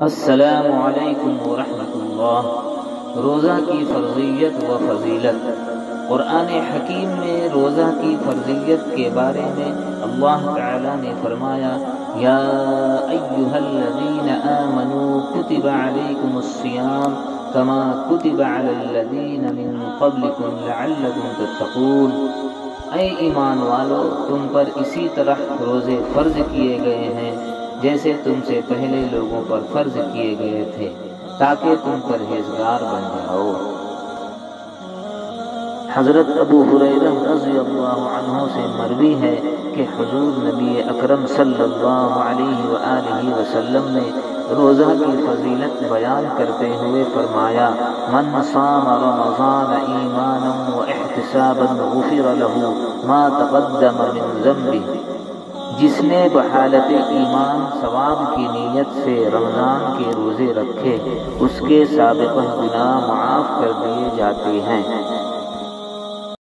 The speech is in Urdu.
السلام علیکم ورحمۃ اللہ۔ روزہ کی فرضیت و فضیلت۔ قرآن حکیم میں روزہ کی فرضیت کے بارے میں اللہ تعالی نے فرمایا، یا ایھا الذین آمنوا کتب علیکم الصیام کما کتب علی الذین من قبلکم لعلکم تتقون۔ اے ایمان والو، تم پر اسی طرح روزے فرض کیے گئے ہیں جیسے تم سے پہلے لوگوں پر فرض کیے گئے تھے، تاکہ تم پرہیزگار بن جاؤ۔ حضرت ابو ہریرہ رضی اللہ عنہ سے مروی ہے کہ حضور نبی اکرم صلی اللہ علیہ وآلہ وسلم نے روزہ کی فضیلت بیان کرتے ہوئے فرمایا، من صام رمضان ایمانا واحتسابا غفر له ما تقدم من ذنبه۔ جس نے بحالت ایمان ثواب کی نیت سے رمضان کے روزے رکھے، اس کے سابقہ گناہ معاف کر دیے جاتے ہیں۔